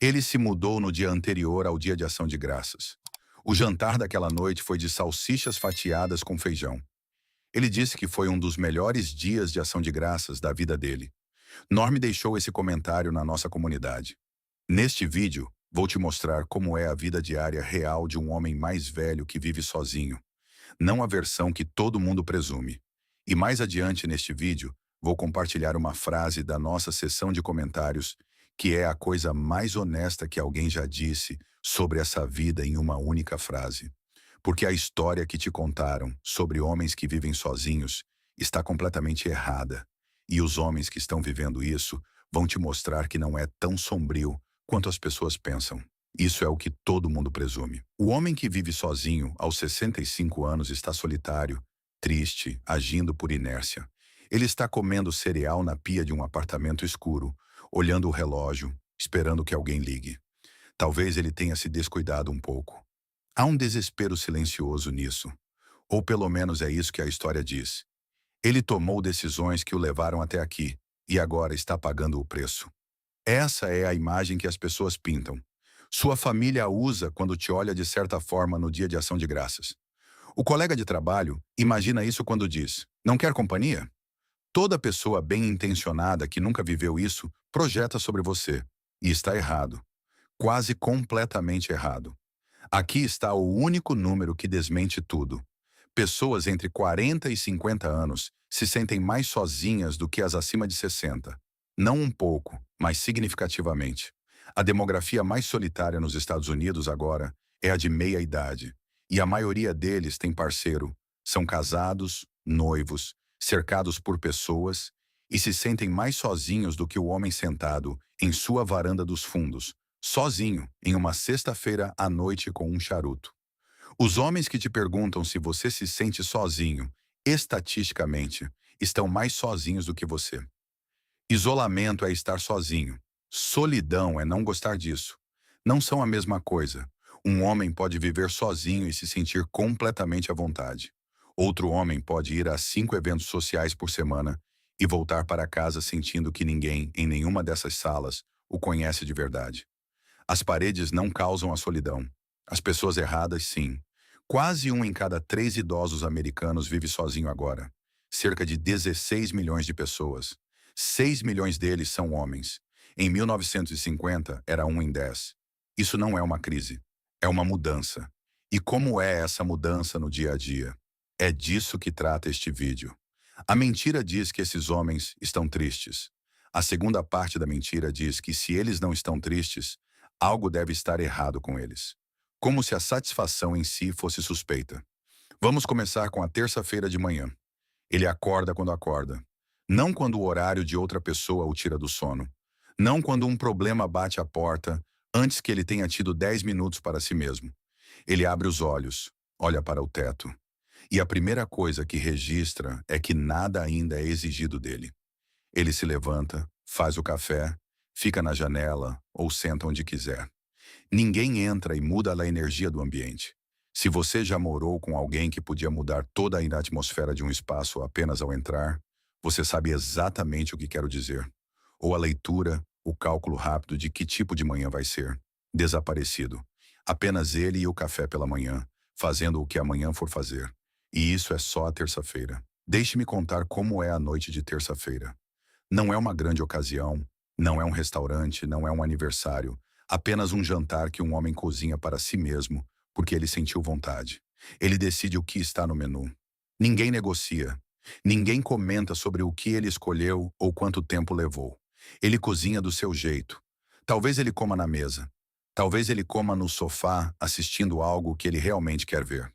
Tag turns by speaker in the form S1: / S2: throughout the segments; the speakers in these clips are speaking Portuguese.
S1: Ele se mudou no dia anterior ao Dia de Ação de Graças. O jantar daquela noite foi de salsichas fatiadas com feijão. Ele disse que foi um dos melhores dias de ação de graças da vida dele. Norm deixou esse comentário na nossa comunidade. Neste vídeo, vou te mostrar como é a vida diária real de um homem mais velho que vive sozinho, não a versão que todo mundo presume. E mais adiante neste vídeo, vou compartilhar uma frase da nossa sessão de comentários que é a coisa mais honesta que alguém já disse sobre essa vida em uma única frase. Porque a história que te contaram sobre homens que vivem sozinhos está completamente errada. E os homens que estão vivendo isso vão te mostrar que não é tão sombrio quanto as pessoas pensam. Isso é o que todo mundo presume. O homem que vive sozinho aos 65 anos está solitário, triste, agindo por inércia. Ele está comendo cereal na pia de um apartamento escuro, olhando o relógio, esperando que alguém ligue. Talvez ele tenha se descuidado um pouco. Há um desespero silencioso nisso. Ou pelo menos é isso que a história diz. Ele tomou decisões que o levaram até aqui, e agora está pagando o preço. Essa é a imagem que as pessoas pintam. Sua família a usa quando te olha de certa forma no dia de ação de graças. O colega de trabalho imagina isso quando diz: "Não quer companhia?" Toda pessoa bem-intencionada que nunca viveu isso projeta sobre você. E está errado. Quase completamente errado. Aqui está o único número que desmente tudo. Pessoas entre 40 e 50 anos se sentem mais sozinhas do que as acima de 60. Não um pouco, mas significativamente. A demografia mais solitária nos Estados Unidos agora é a de meia idade. E a maioria deles tem parceiro. São casados, noivos, cercados por pessoas e se sentem mais sozinhos do que o homem sentado em sua varanda dos fundos, sozinho, em uma sexta-feira à noite com um charuto. Os homens que te perguntam se você se sente sozinho, estatisticamente, estão mais sozinhos do que você. Isolamento é estar sozinho. Solidão é não gostar disso. Não são a mesma coisa. Um homem pode viver sozinho e se sentir completamente à vontade. Outro homem pode ir a 5 eventos sociais por semana e voltar para casa sentindo que ninguém, em nenhuma dessas salas, o conhece de verdade. As paredes não causam a solidão. As pessoas erradas, sim. Quase um em cada 3 idosos americanos vive sozinho agora. Cerca de 16 milhões de pessoas. 6 milhões deles são homens. Em 1950, era 1 em 10. Isso não é uma crise. É uma mudança. E como é essa mudança no dia a dia? É disso que trata este vídeo. A mentira diz que esses homens estão tristes. A segunda parte da mentira diz que se eles não estão tristes, algo deve estar errado com eles. Como se a satisfação em si fosse suspeita. Vamos começar com a terça-feira de manhã. Ele acorda quando acorda. Não quando o horário de outra pessoa o tira do sono. Não quando um problema bate à porta, antes que ele tenha tido 10 minutos para si mesmo. Ele abre os olhos, olha para o teto. E a primeira coisa que registra é que nada ainda é exigido dele. Ele se levanta, faz o café, fica na janela ou senta onde quiser. Ninguém entra e muda a energia do ambiente. Se você já morou com alguém que podia mudar toda a atmosfera de um espaço apenas ao entrar, você sabe exatamente o que quero dizer. Ou a leitura, o cálculo rápido de que tipo de manhã vai ser. Desaparecido. Apenas ele e o café pela manhã, fazendo o que amanhã for fazer. E isso é só a terça-feira. Deixe-me contar como é a noite de terça-feira. Não é uma grande ocasião, não é um restaurante, não é um aniversário. Apenas um jantar que um homem cozinha para si mesmo, porque ele sentiu vontade. Ele decide o que está no menu. Ninguém negocia. Ninguém comenta sobre o que ele escolheu ou quanto tempo levou. Ele cozinha do seu jeito. Talvez ele coma na mesa. Talvez ele coma no sofá assistindo algo que ele realmente quer ver.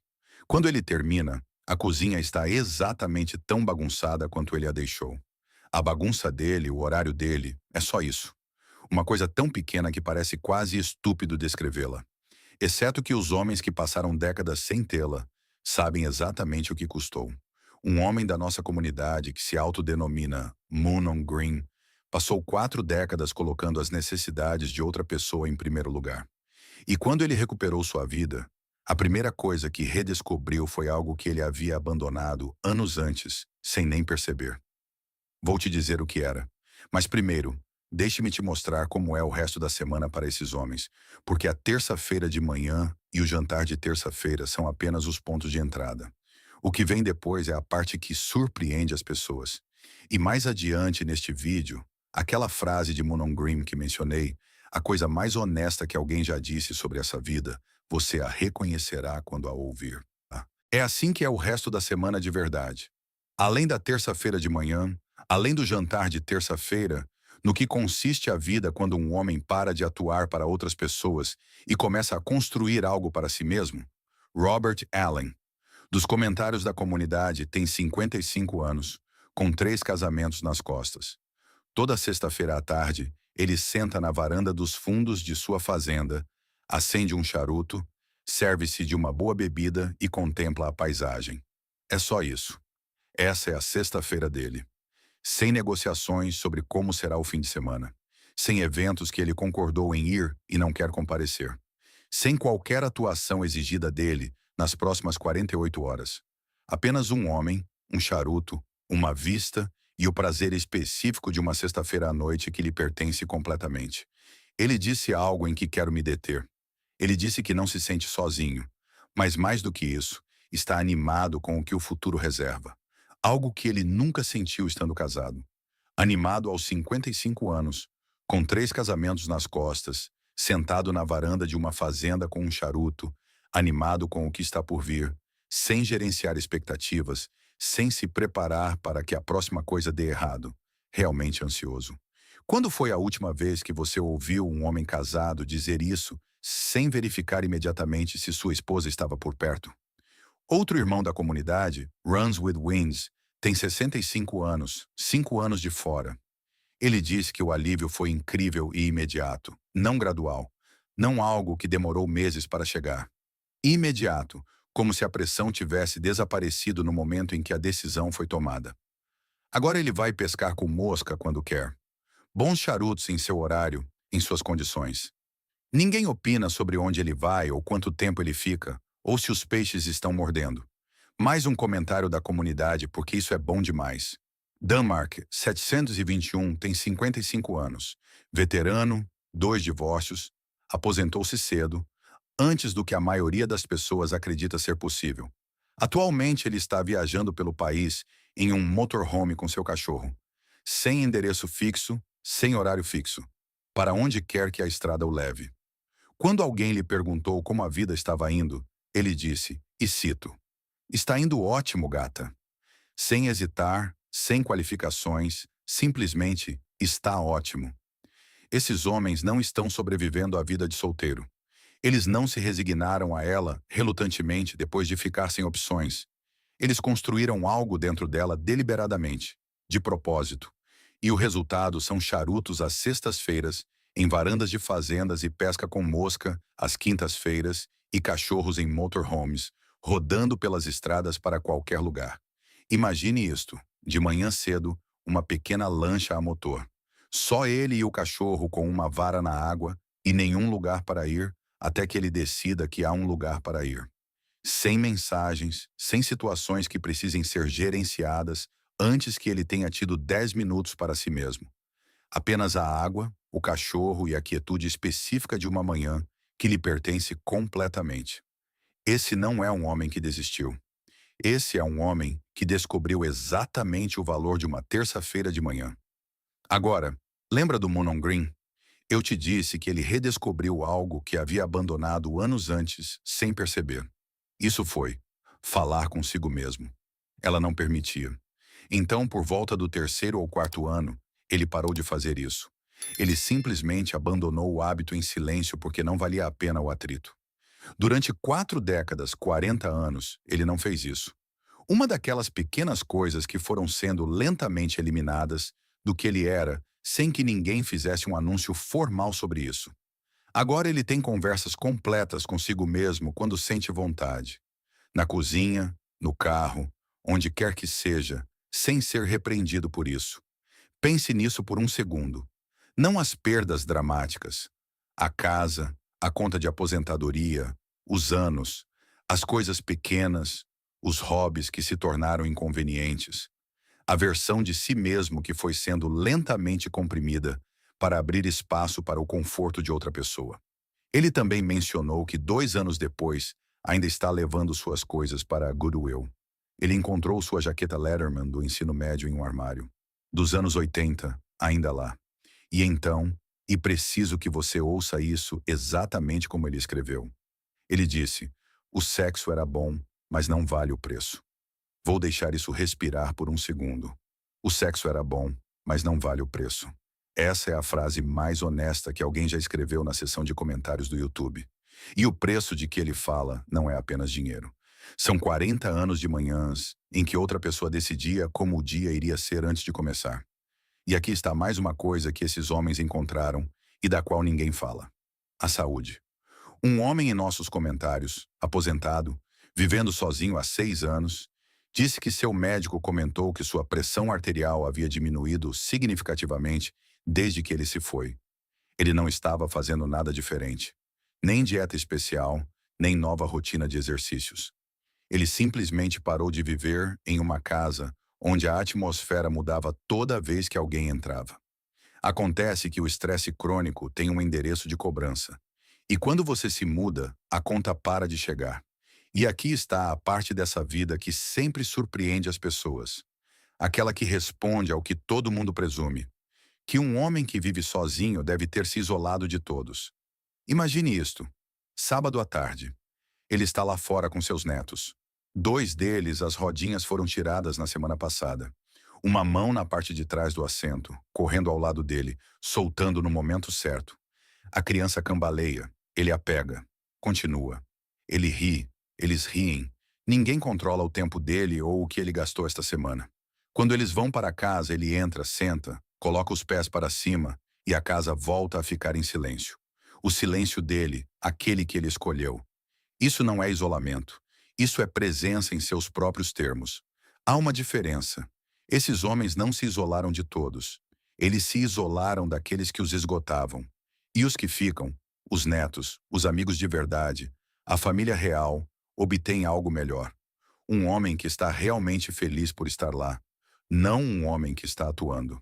S1: Quando ele termina, a cozinha está exatamente tão bagunçada quanto ele a deixou. A bagunça dele, o horário dele, é só isso. Uma coisa tão pequena que parece quase estúpido descrevê-la. Exceto que os homens que passaram décadas sem tê-la sabem exatamente o que custou. Um homem da nossa comunidade que se autodenomina Moon on Green passou 4 décadas colocando as necessidades de outra pessoa em primeiro lugar. E quando ele recuperou sua vida, a primeira coisa que redescobriu foi algo que ele havia abandonado anos antes, sem nem perceber. Vou te dizer o que era. Mas primeiro, Deixe-me te mostrar como é o resto da semana para esses homens, porque a terça-feira de manhã e o jantar de terça-feira são apenas os pontos de entrada. O que vem depois é a parte que surpreende as pessoas. E mais adiante neste vídeo, aquela frase de Monon Grimm que mencionei, a coisa mais honesta que alguém já disse sobre essa vida, você a reconhecerá quando a ouvir. É assim que é o resto da semana de verdade. Além da terça-feira de manhã, além do jantar de terça-feira, no que consiste a vida quando um homem para de atuar para outras pessoas e começa a construir algo para si mesmo? Robert Allen, dos comentários da comunidade, tem 55 anos, com 3 casamentos nas costas. Toda sexta-feira à tarde, ele senta na varanda dos fundos de sua fazenda, acende um charuto, serve-se de uma boa bebida e contempla a paisagem. É só isso. Essa é a sexta-feira dele. Sem negociações sobre como será o fim de semana. Sem eventos que ele concordou em ir e não quer comparecer. Sem qualquer atuação exigida dele nas próximas 48 horas. Apenas um homem, um charuto, uma vista e o prazer específico de uma sexta-feira à noite que lhe pertence completamente. Ele disse algo em que quero me deter. Ele disse que não se sente sozinho, mas mais do que isso, está animado com o que o futuro reserva. Algo que ele nunca sentiu estando casado. Animado aos 55 anos, com 3 casamentos nas costas, sentado na varanda de uma fazenda com um charuto, animado com o que está por vir, sem gerenciar expectativas, sem se preparar para que a próxima coisa dê errado, realmente ansioso. Quando foi a última vez que você ouviu um homem casado dizer isso sem verificar imediatamente se sua esposa estava por perto? Outro irmão da comunidade, Runs with Wings, tem 65 anos, 5 anos de fora. Ele diz que o alívio foi incrível e imediato, não gradual, não algo que demorou meses para chegar. Imediato, como se a pressão tivesse desaparecido no momento em que a decisão foi tomada. Agora ele vai pescar com mosca quando quer. Bons charutos em seu horário, em suas condições. Ninguém opina sobre onde ele vai ou quanto tempo ele fica, ou se os peixes estão mordendo. Mais um comentário da comunidade porque isso é bom demais. Danmark, 721, tem 55 anos. Veterano, 2 divórcios, aposentou-se cedo, antes do que a maioria das pessoas acredita ser possível. Atualmente ele está viajando pelo país em um motorhome com seu cachorro. Sem endereço fixo, sem horário fixo. Para onde quer que a estrada o leve. Quando alguém lhe perguntou como a vida estava indo, ele disse, e cito, "Está indo ótimo, gata." Sem hesitar, sem qualificações, simplesmente está ótimo. Esses homens não estão sobrevivendo à vida de solteiro. Eles não se resignaram a ela relutantemente depois de ficar sem opções. Eles construíram algo dentro dela deliberadamente, de propósito. E o resultado são charutos às sextas-feiras, em varandas de fazendas e pesca com mosca às quintas-feiras e cachorros em motorhomes, rodando pelas estradas para qualquer lugar. Imagine isto, de manhã cedo, uma pequena lancha a motor. Só ele e o cachorro com uma vara na água e nenhum lugar para ir, até que ele decida que há um lugar para ir. Sem mensagens, sem situações que precisem ser gerenciadas antes que ele tenha tido 10 minutos para si mesmo. Apenas a água, o cachorro e a quietude específica de uma manhã que lhe pertence completamente. Esse não é um homem que desistiu. Esse é um homem que descobriu exatamente o valor de uma terça-feira de manhã. Agora, lembra do Monon Grimm? Eu te disse que ele redescobriu algo que havia abandonado anos antes, sem perceber. Isso foi falar consigo mesmo. Ela não permitia. Então, por volta do 3º ou 4º ano, ele parou de fazer isso. Ele simplesmente abandonou o hábito em silêncio porque não valia a pena o atrito. Durante 4 décadas, 40 anos, ele não fez isso. Uma daquelas pequenas coisas que foram sendo lentamente eliminadas do que ele era, sem que ninguém fizesse um anúncio formal sobre isso. Agora ele tem conversas completas consigo mesmo quando sente vontade. Na cozinha, no carro, onde quer que seja, sem ser repreendido por isso. Pense nisso por um segundo. Não as perdas dramáticas. A casa, a conta de aposentadoria, os anos, as coisas pequenas, os hobbies que se tornaram inconvenientes. A versão de si mesmo que foi sendo lentamente comprimida para abrir espaço para o conforto de outra pessoa. Ele também mencionou que 2 anos depois, ainda está levando suas coisas para a Goodwill. Ele encontrou sua jaqueta Letterman do ensino médio em um armário. Dos anos 80, ainda lá. E então, e preciso que você ouça isso exatamente como ele escreveu. Ele disse, o sexo era bom, mas não vale o preço. Vou deixar isso respirar por um segundo. O sexo era bom, mas não vale o preço. Essa é a frase mais honesta que alguém já escreveu na seção de comentários do YouTube. E o preço de que ele fala não é apenas dinheiro. São 40 anos de manhãs em que outra pessoa decidia como o dia iria ser antes de começar. E aqui está mais uma coisa que esses homens encontraram e da qual ninguém fala. A saúde. Um homem em nossos comentários, aposentado, vivendo sozinho há 6 anos, disse que seu médico comentou que sua pressão arterial havia diminuído significativamente desde que ele se foi. Ele não estava fazendo nada diferente, nem dieta especial, nem nova rotina de exercícios. Ele simplesmente parou de viver em uma casa onde a atmosfera mudava toda vez que alguém entrava. Acontece que o estresse crônico tem um endereço de cobrança. E quando você se muda, a conta para de chegar. E aqui está a parte dessa vida que sempre surpreende as pessoas. Aquela que responde ao que todo mundo presume. Que um homem que vive sozinho deve ter se isolado de todos. Imagine isto. Sábado à tarde. Ele está lá fora com seus netos. 2 deles, as rodinhas foram tiradas na semana passada. Uma mão na parte de trás do assento, correndo ao lado dele, soltando no momento certo. A criança cambaleia, ele a pega. Continua. Ele ri, eles riem. Ninguém controla o tempo dele ou o que ele gastou esta semana. Quando eles vão para casa, ele entra, senta, coloca os pés para cima e a casa volta a ficar em silêncio. O silêncio dele, aquele que ele escolheu. Isso não é isolamento. Isso é presença em seus próprios termos. Há uma diferença. Esses homens não se isolaram de todos. Eles se isolaram daqueles que os esgotavam. E os que ficam, os netos, os amigos de verdade, a família real, obtêm algo melhor. Um homem que está realmente feliz por estar lá. Não um homem que está atuando.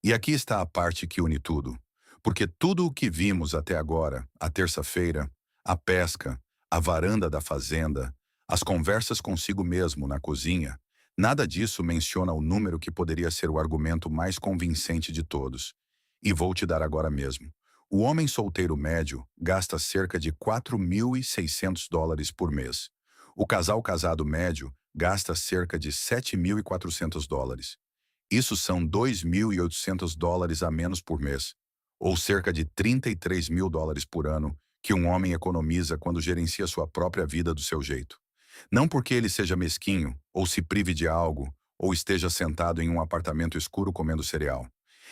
S1: E aqui está a parte que une tudo. Porque tudo o que vimos até agora, a terça-feira, a pesca, a varanda da fazenda, as conversas consigo mesmo na cozinha, nada disso menciona o número que poderia ser o argumento mais convincente de todos. E vou te dar agora mesmo. O homem solteiro médio gasta cerca de $4.600 por mês. O casal casado médio gasta cerca de $7.400. Isso são $2.800 a menos por mês, ou cerca de $33.000 por ano que um homem economiza quando gerencia sua própria vida do seu jeito. Não porque ele seja mesquinho, ou se prive de algo, ou esteja sentado em um apartamento escuro comendo cereal.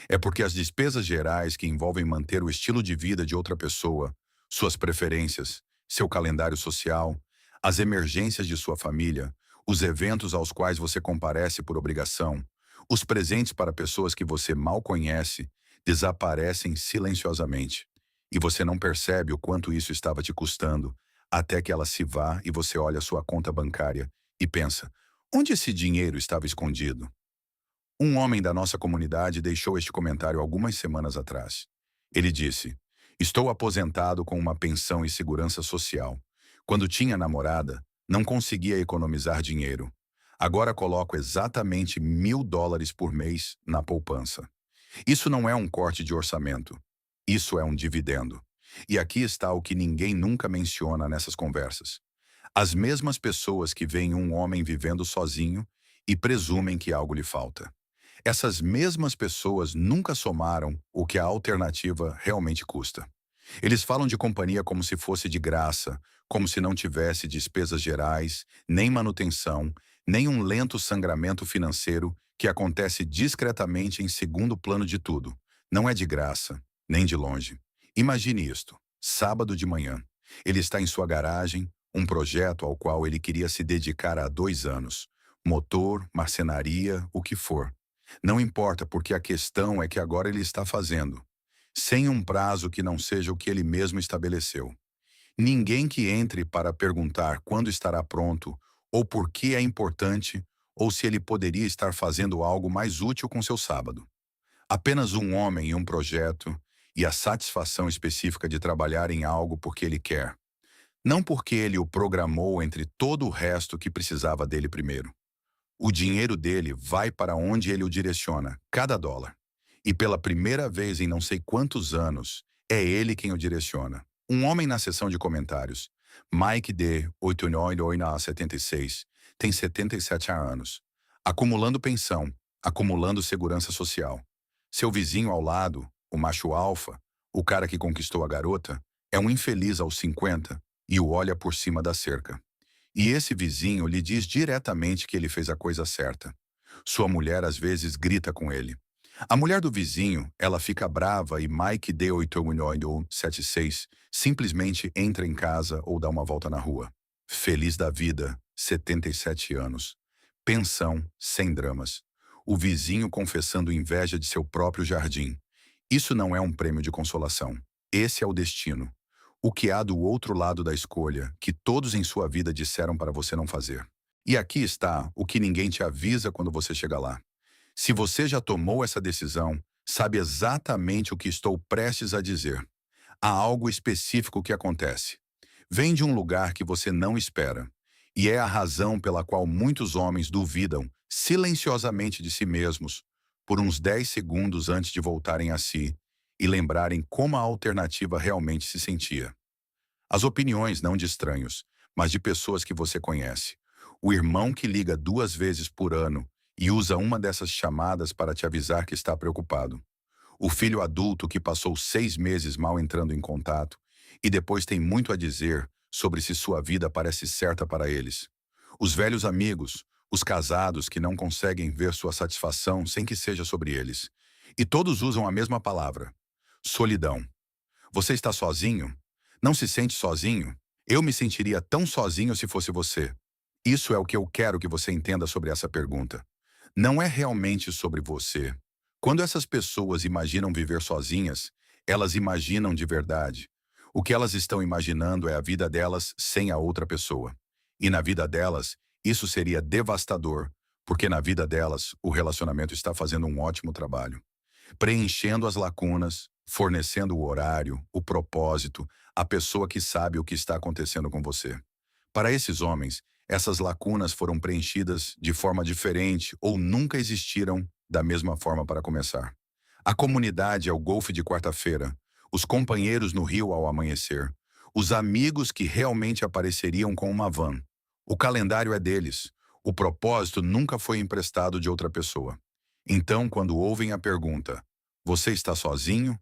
S1: É porque as despesas gerais que envolvem manter o estilo de vida de outra pessoa, suas preferências, seu calendário social, as emergências de sua família, os eventos aos quais você comparece por obrigação, os presentes para pessoas que você mal conhece, desaparecem silenciosamente. E você não percebe o quanto isso estava te custando, até que ela se vá e você olha sua conta bancária e pensa, onde esse dinheiro estava escondido? Um homem da nossa comunidade deixou este comentário algumas semanas atrás. Ele disse, estou aposentado com uma pensão e segurança social. Quando tinha namorada, não conseguia economizar dinheiro. Agora coloco exatamente $1.000 por mês na poupança. Isso não é um corte de orçamento. Isso é um dividendo. E aqui está o que ninguém nunca menciona nessas conversas. As mesmas pessoas que veem um homem vivendo sozinho e presumem que algo lhe falta. Essas mesmas pessoas nunca somaram o que a alternativa realmente custa. Eles falam de companhia como se fosse de graça, como se não tivesse despesas gerais, nem manutenção, nem um lento sangramento financeiro que acontece discretamente em segundo plano de tudo. Não é de graça, nem de longe. Imagine isto. Sábado de manhã. Ele está em sua garagem, um projeto ao qual ele queria se dedicar há 2 anos. Motor, marcenaria, o que for. Não importa, porque a questão é que agora ele está fazendo, sem um prazo que não seja o que ele mesmo estabeleceu. Ninguém que entre para perguntar quando estará pronto, ou por que é importante, ou se ele poderia estar fazendo algo mais útil com seu sábado. Apenas um homem e um projeto, e a satisfação específica de trabalhar em algo porque ele quer, não porque ele o programou entre todo o resto que precisava dele primeiro. O dinheiro dele vai para onde ele o direciona, cada dólar. E pela primeira vez em não sei quantos anos, é ele quem o direciona. Um homem na seção de comentários, Mike D. 8976, tem 77 anos, acumulando pensão, acumulando segurança social. Seu vizinho ao lado, o macho alfa, o cara que conquistou a garota, é um infeliz aos 50 e o olha por cima da cerca. E esse vizinho lhe diz diretamente que ele fez a coisa certa. Sua mulher às vezes grita com ele. A mulher do vizinho, ela fica brava e Mike D8976 simplesmente entra em casa ou dá uma volta na rua. Feliz da vida, 77 anos. Pensão, sem dramas. O vizinho confessando inveja de seu próprio jardim. Isso não é um prêmio de consolação. Esse é o destino. O que há do outro lado da escolha, que todos em sua vida disseram para você não fazer. E aqui está o que ninguém te avisa quando você chega lá. Se você já tomou essa decisão, sabe exatamente o que estou prestes a dizer. Há algo específico que acontece. Vem de um lugar que você não espera. E é a razão pela qual muitos homens duvidam silenciosamente de si mesmos por uns 10 segundos antes de voltarem a si e lembrarem como a alternativa realmente se sentia. As opiniões não de estranhos, mas de pessoas que você conhece. O irmão que liga 2 vezes por ano e usa uma dessas chamadas para te avisar que está preocupado. O filho adulto que passou 6 meses mal entrando em contato e depois tem muito a dizer sobre se sua vida parece certa para eles. Os velhos amigos, os casados que não conseguem ver sua satisfação sem que seja sobre eles. E todos usam a mesma palavra: solidão. Você está sozinho? Não se sente sozinho? Eu me sentiria tão sozinho se fosse você. Isso é o que eu quero que você entenda sobre essa pergunta. Não é realmente sobre você. Quando essas pessoas imaginam viver sozinhas, elas imaginam de verdade. O que elas estão imaginando é a vida delas sem a outra pessoa. E na vida delas, isso seria devastador, porque na vida delas, o relacionamento está fazendo um ótimo trabalho, preenchendo as lacunas, fornecendo o horário, o propósito, a pessoa que sabe o que está acontecendo com você. Para esses homens, essas lacunas foram preenchidas de forma diferente ou nunca existiram da mesma forma para começar. A comunidade é o golfe de quarta-feira, os companheiros no rio ao amanhecer, os amigos que realmente apareceriam com uma van. O calendário é deles, o propósito nunca foi emprestado de outra pessoa. Então, quando ouvem a pergunta, você está sozinho?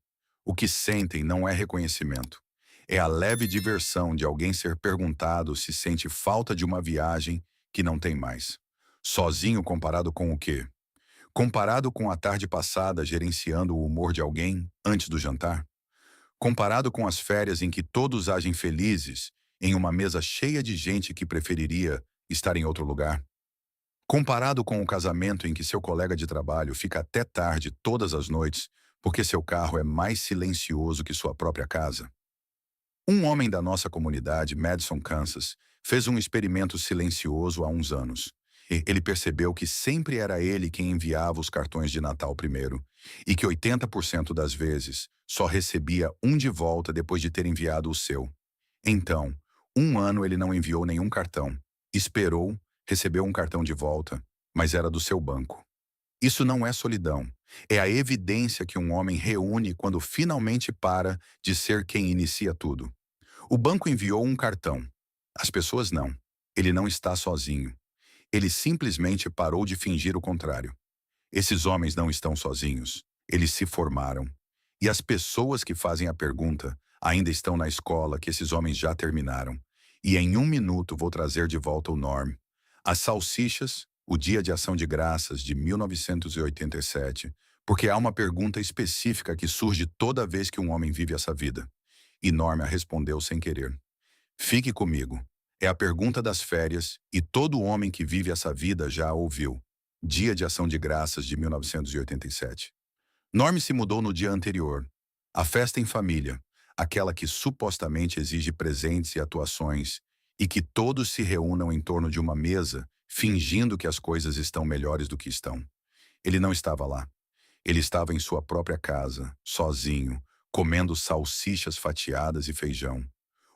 S1: O que sentem não é reconhecimento. É a leve diversão de alguém ser perguntado se sente falta de uma viagem que não tem mais. Sozinho comparado com o quê? Comparado com a tarde passada gerenciando o humor de alguém antes do jantar? Comparado com as férias em que todos agem felizes em uma mesa cheia de gente que preferiria estar em outro lugar? Comparado com o casamento em que seu colega de trabalho fica até tarde todas as noites porque seu carro é mais silencioso que sua própria casa? Um homem da nossa comunidade, Madison, Kansas, fez um experimento silencioso há uns anos. Ele percebeu que sempre era ele quem enviava os cartões de Natal primeiro e que 80% das vezes só recebia um de volta depois de ter enviado o seu. Então, um ano ele não enviou nenhum cartão. Esperou, recebeu um cartão de volta, mas era do seu banco. Isso não é solidão. É a evidência que um homem reúne quando finalmente para de ser quem inicia tudo. O banco enviou um cartão. As pessoas não. Ele não está sozinho. Ele simplesmente parou de fingir o contrário. Esses homens não estão sozinhos. Eles se formaram. E as pessoas que fazem a pergunta ainda estão na escola que esses homens já terminaram. E em 1 minuto vou trazer de volta o Norm. As salsichas, o Dia de Ação de Graças de 1987, porque há uma pergunta específica que surge toda vez que um homem vive essa vida. E Norm a respondeu sem querer. Fique comigo. É a pergunta das férias e todo homem que vive essa vida já a ouviu. Dia de Ação de Graças de 1987. Norm se mudou no dia anterior. A festa em família, aquela que supostamente exige presentes e atuações, e que todos se reúnam em torno de uma mesa, fingindo que as coisas estão melhores do que estão. Ele não estava lá. Ele estava em sua própria casa, sozinho, comendo salsichas fatiadas e feijão.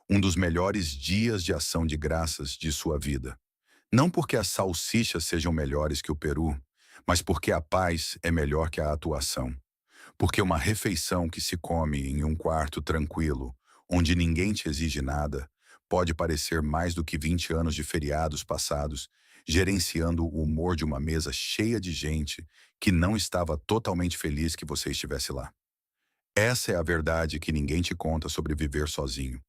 S1: Um dos melhores dias de ação de graças de sua vida. Não porque as salsichas sejam melhores que o peru, mas porque a paz é melhor que a atuação. Porque uma refeição que se come em um quarto tranquilo, onde ninguém te exige nada, pode parecer mais do que 20 anos de feriados passados, gerenciando o humor de uma mesa cheia de gente que não estava totalmente feliz que você estivesse lá. Essa é a verdade que ninguém te conta sobre viver sozinho.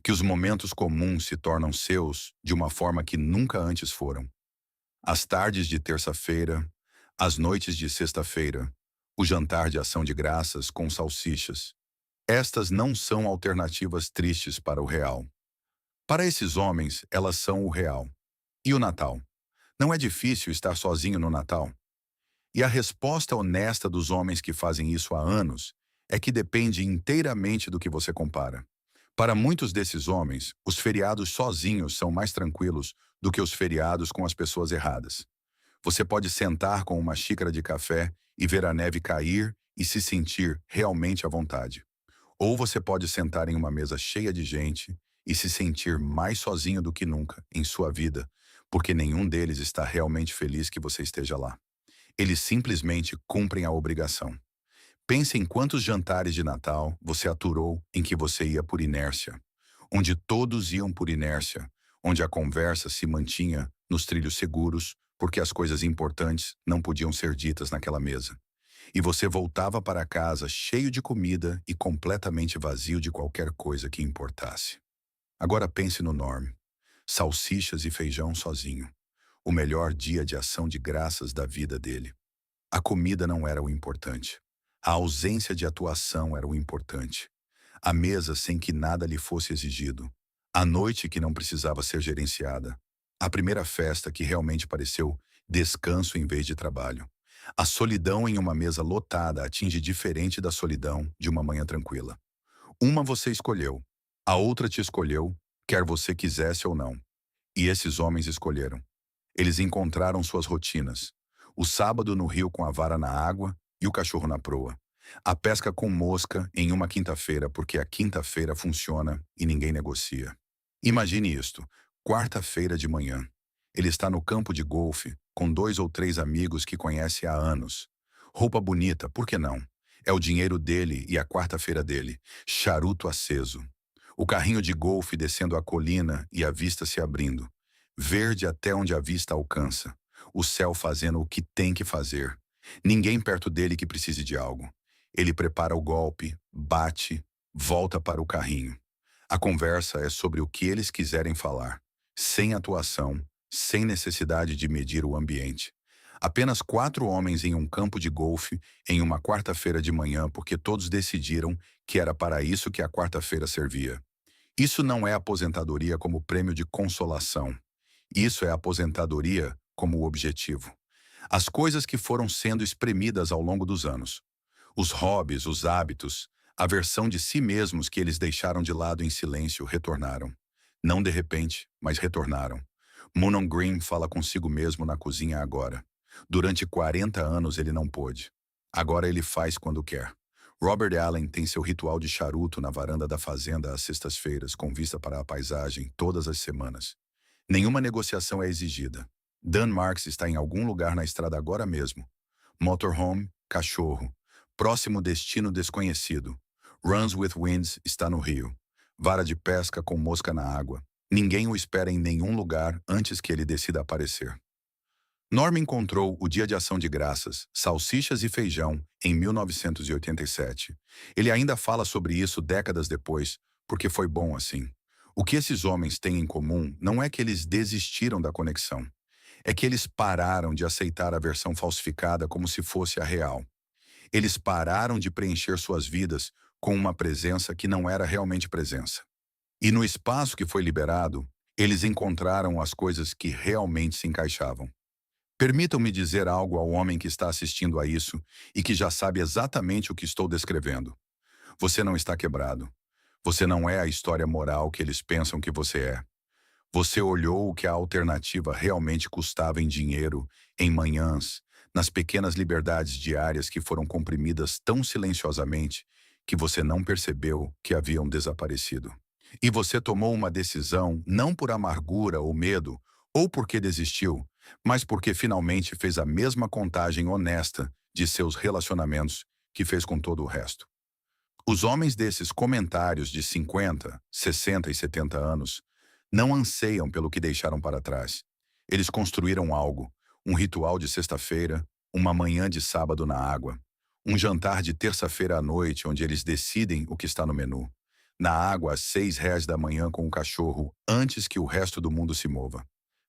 S1: Que os momentos comuns se tornam seus de uma forma que nunca antes foram. As tardes de terça-feira, as noites de sexta-feira, o jantar de ação de graças com salsichas. Estas não são alternativas tristes para o real. Para esses homens, elas são o real. E o Natal? Não é difícil estar sozinho no Natal? E a resposta honesta dos homens que fazem isso há anos é que depende inteiramente do que você compara. Para muitos desses homens, os feriados sozinhos são mais tranquilos do que os feriados com as pessoas erradas. Você pode sentar com uma xícara de café e ver a neve cair e se sentir realmente à vontade. Ou você pode sentar em uma mesa cheia de gente e se sentir mais sozinho do que nunca em sua vida, porque nenhum deles está realmente feliz que você esteja lá. Eles simplesmente cumprem a obrigação. Pense em quantos jantares de Natal você aturou em que você ia por inércia, onde todos iam por inércia, onde a conversa se mantinha nos trilhos seguros, porque as coisas importantes não podiam ser ditas naquela mesa. E você voltava para casa cheio de comida e completamente vazio de qualquer coisa que importasse. Agora pense no Norm. Salsichas e feijão sozinho. O melhor dia de ação de graças da vida dele. A comida não era o importante. A ausência de atuação era o importante. A mesa sem que nada lhe fosse exigido. A noite que não precisava ser gerenciada. A primeira festa que realmente pareceu descanso em vez de trabalho. A solidão em uma mesa lotada atinge diferente da solidão de uma manhã tranquila. Uma você escolheu, a outra te escolheu, quer você quisesse ou não. E esses homens escolheram. Eles encontraram suas rotinas. O sábado no rio com a vara na água e o cachorro na proa. A pesca com mosca em uma quinta-feira, porque a quinta-feira funciona e ninguém negocia. Imagine isto, quarta-feira de manhã. Ele está no campo de golfe, com 2 ou 3 amigos que conhece há anos. Roupa bonita, por que não? É o dinheiro dele e a quarta-feira dele. Charuto aceso. O carrinho de golfe descendo a colina e a vista se abrindo. Verde até onde a vista alcança. O céu fazendo o que tem que fazer. Ninguém perto dele que precise de algo. Ele prepara o golpe, bate, volta para o carrinho. A conversa é sobre o que eles quiserem falar. Sem atuação, sem necessidade de medir o ambiente. Apenas 4 homens em um campo de golfe em uma quarta-feira de manhã porque todos decidiram que era para isso que a quarta-feira servia. Isso não é aposentadoria como prêmio de consolação. Isso é aposentadoria como objetivo. As coisas que foram sendo espremidas ao longo dos anos. Os hobbies, os hábitos, a versão de si mesmos que eles deixaram de lado em silêncio retornaram. Não de repente, mas retornaram. Monon Green fala consigo mesmo na cozinha agora. Durante 40 anos ele não pôde. Agora ele faz quando quer. Robert Allen tem seu ritual de charuto na varanda da fazenda às sextas-feiras, com vista para a paisagem, todas as semanas. Nenhuma negociação é exigida. Dan Marks está em algum lugar na estrada agora mesmo. Motorhome, cachorro. Próximo destino desconhecido. Runs with Winds está no rio. Vara de pesca com mosca na água. Ninguém o espera em nenhum lugar antes que ele decida aparecer. Norm encontrou o Dia de Ação de Graças, salsichas e feijão, em 1987. Ele ainda fala sobre isso décadas depois, porque foi bom assim. O que esses homens têm em comum não é que eles desistiram da conexão. É que eles pararam de aceitar a versão falsificada como se fosse a real. Eles pararam de preencher suas vidas com uma presença que não era realmente presença. E no espaço que foi liberado, eles encontraram as coisas que realmente se encaixavam. Permitam-me dizer algo ao homem que está assistindo a isso e que já sabe exatamente o que estou descrevendo. Você não está quebrado. Você não é a história moral que eles pensam que você é. Você olhou o que a alternativa realmente custava em dinheiro, em manhãs, nas pequenas liberdades diárias que foram comprimidas tão silenciosamente que você não percebeu que haviam desaparecido. E você tomou uma decisão não por amargura ou medo, ou porque desistiu, mas porque finalmente fez a mesma contagem honesta de seus relacionamentos que fez com todo o resto. Os homens desses comentários de 50, 60 e 70 anos não anseiam pelo que deixaram para trás. Eles construíram algo, um ritual de sexta-feira, uma manhã de sábado na água, um jantar de terça-feira à noite onde eles decidem o que está no menu. Na água às 6 da manhã com o cachorro, antes que o resto do mundo se mova.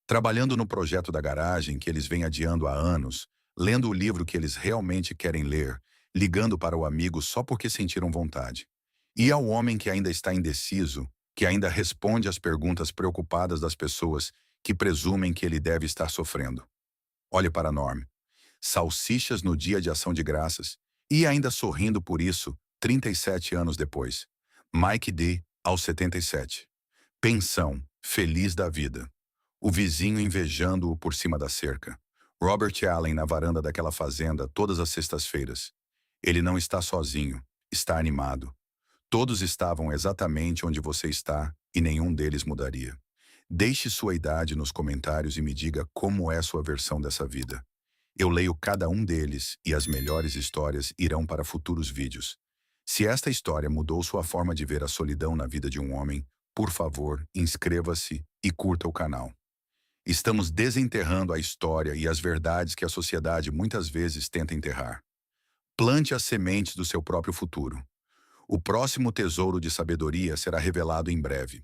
S1: Trabalhando no projeto da garagem que eles vêm adiando há anos, lendo o livro que eles realmente querem ler, ligando para o amigo só porque sentiram vontade. E ao homem que ainda está indeciso, que ainda responde às perguntas preocupadas das pessoas que presumem que ele deve estar sofrendo. Olhe para Norm. Salsichas no dia de ação de graças, e ainda sorrindo por isso, 37 anos depois. Mike D., aos 77. Pensão, feliz da vida. O vizinho invejando-o por cima da cerca. Robert Allen na varanda daquela fazenda todas as sextas-feiras. Ele não está sozinho, está animado. Todos estavam exatamente onde você está e nenhum deles mudaria. Deixe sua idade nos comentários e me diga como é sua versão dessa vida. Eu leio cada um deles e as melhores histórias irão para futuros vídeos. Se esta história mudou sua forma de ver a solidão na vida de um homem, por favor, inscreva-se e curta o canal. Estamos desenterrando a história e as verdades que a sociedade muitas vezes tenta enterrar. Plante as sementes do seu próprio futuro. O próximo tesouro de sabedoria será revelado em breve.